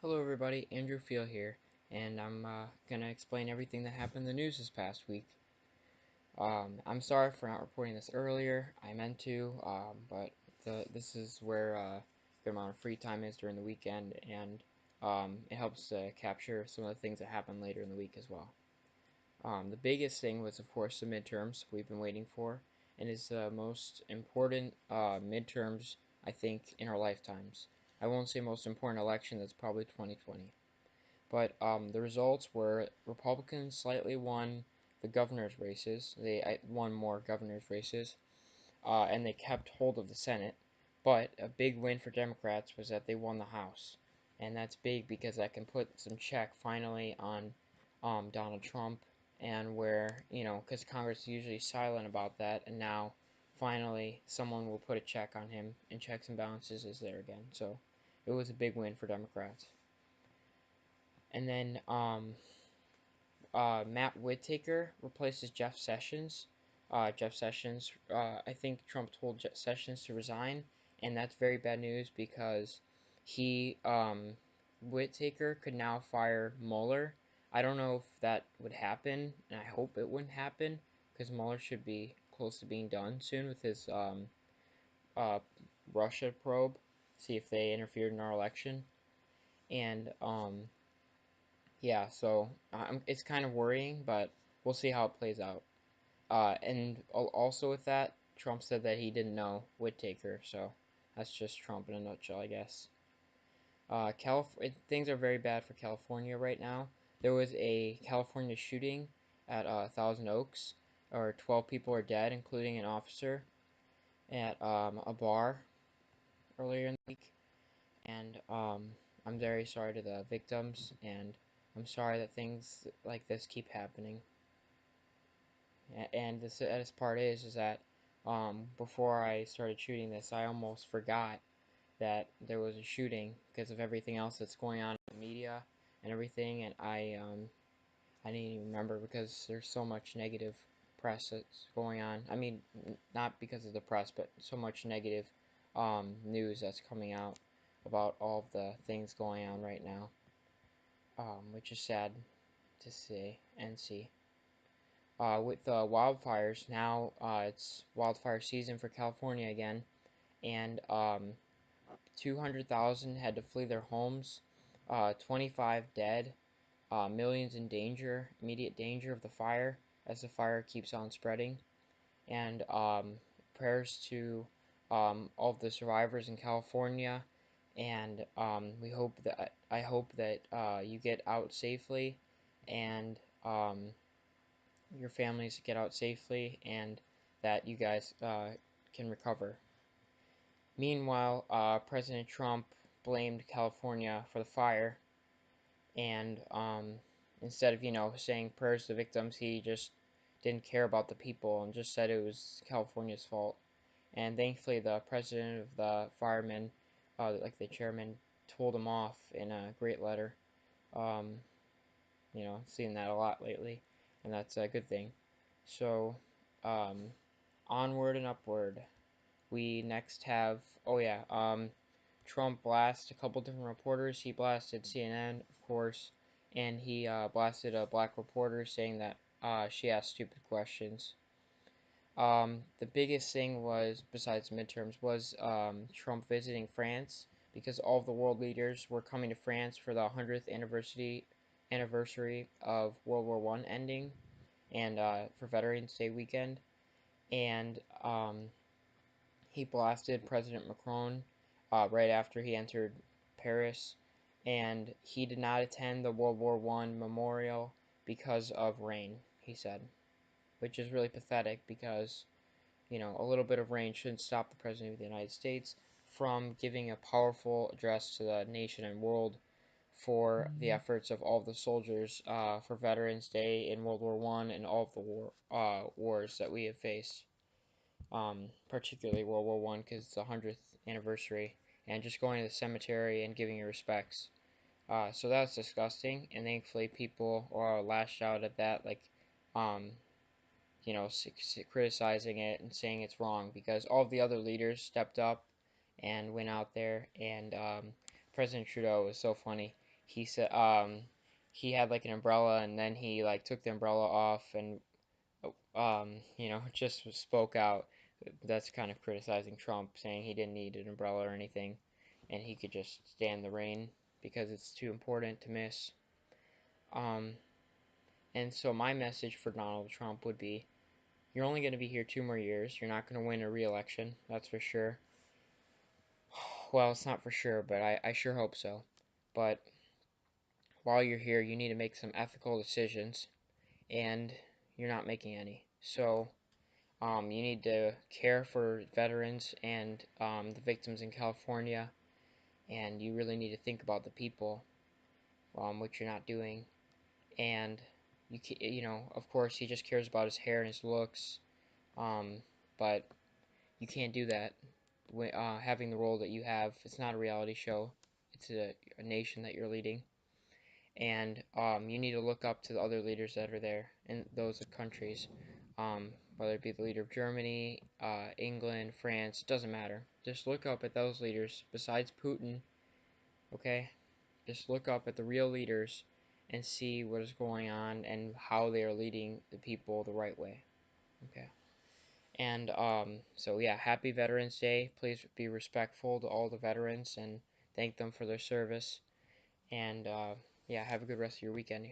Hello everybody, Andrew Field here, and I'm gonna explain everything that happened in the news this past week. I'm sorry for not reporting this earlier. I meant to, but this is where a good amount of free time is during the weekend, and it helps to capture some of the things that happen later in the week as well. The biggest thing was, of course, the midterms we've been waiting for, and is the most important midterms, I think, in our lifetimes. I won't say most important election, that's probably 2020. But the results were Republicans slightly won the governor's races. They won more governor's races, and they kept hold of the Senate. But a big win for Democrats was that they won the House, and that's big because that can put some check finally on Donald Trump, and where because Congress is usually silent about that, and now finally someone will put a check on him, and checks and balances is there again. So it was a big win for Democrats. And then Matt Whitaker replaces Jeff Sessions. Jeff Sessions, I think Trump told Jeff Sessions to resign, and that's very bad news because he, Whitaker could now fire Mueller. I don't know if that would happen, and I hope it wouldn't happen because Mueller should be close to being done soon with his uh, Russia probe, see if they interfered in our election, and yeah, so it's kind of worrying, but we'll see how it plays out. And also with that, Trump said that he didn't know Whitaker, so that's just Trump in a nutshell, I guess. Things are very bad for California right now. There was a California shooting at Thousand Oaks, or 12 people are dead, including an officer, at a bar earlier in the week. And I'm very sorry to the victims, and I'm sorry that things like this keep happening. And the saddest part is that before I started shooting this, I almost forgot that there was a shooting because of everything else that's going on in the media and everything, and I didn't even remember because there's so much negative press that's going on. I mean, not because of the press, but so much negative news that's coming out about all of the things going on right now, which is sad to see and see. With the wildfires, now it's wildfire season for California again, and 200,000 had to flee their homes, 25 dead, millions in danger, immediate danger of the fire as the fire keeps on spreading, and prayers to all of the survivors in California, and I hope that you get out safely, and your families get out safely, and that you guys can recover. Meanwhile, President Trump blamed California for the fire, and instead of saying prayers to the victims, he just didn't care about the people and just said it was California's fault. And thankfully, the president of the firemen, like the chairman, told him off in a great letter. Um, seeing that a lot lately, and that's a good thing. So, um, onward and upward. We next have, oh yeah, Trump blasted a couple different reporters. He blasted CNN, of course, and he blasted a black reporter saying that she asked stupid questions. The biggest thing was, besides midterms, was Trump visiting France because all of the world leaders were coming to France for the 100th anniversary of World War I ending, and for Veterans Day weekend. And he blasted President Macron right after he entered Paris, and he did not attend the WW1 Memorial because of rain, he said, which is really pathetic because a little bit of rain shouldn't stop the President of the United States from giving a powerful address to the nation and world for the efforts of all of the soldiers for Veterans Day in World War One and all of the wars that we have faced, particularly World War One because it's the 100th anniversary, and just going to the cemetery and giving your respects. So that's disgusting, and thankfully people are lashed out at that, like, um, criticizing it and saying it's wrong because all of the other leaders stepped up and went out there. And President Trudeau was so funny. he said he had like an umbrella, and then he like took the umbrella off and just spoke out. That's kind of criticizing Trump, saying he didn't need an umbrella or anything, and he could just stand the rain because it's too important to miss. Um, and so my message for Donald Trump would be, you're only going to be here 2 more years. You're not going to win a re-election, that's for sure. Well, it's not for sure, but I sure hope so. But while you're here, you need to make some ethical decisions, and you're not making any. So you need to care for veterans and the victims in California, and you really need to think about the people, which you're not doing. And of course, he just cares about his hair and his looks, um, but you can't do that. Having the role that you have, it's not a reality show. It's a nation that you're leading, and you need to look up to the other leaders that are there in those countries, whether it be the leader of Germany, England, France, doesn't matter. Just look up at those leaders besides Putin, okay? Just look up at the real leaders and see what is going on and how they are leading the people the right way, okay? And so yeah, happy Veterans Day. Please be respectful to all the veterans and thank them for their service. And yeah, have a good rest of your weekend.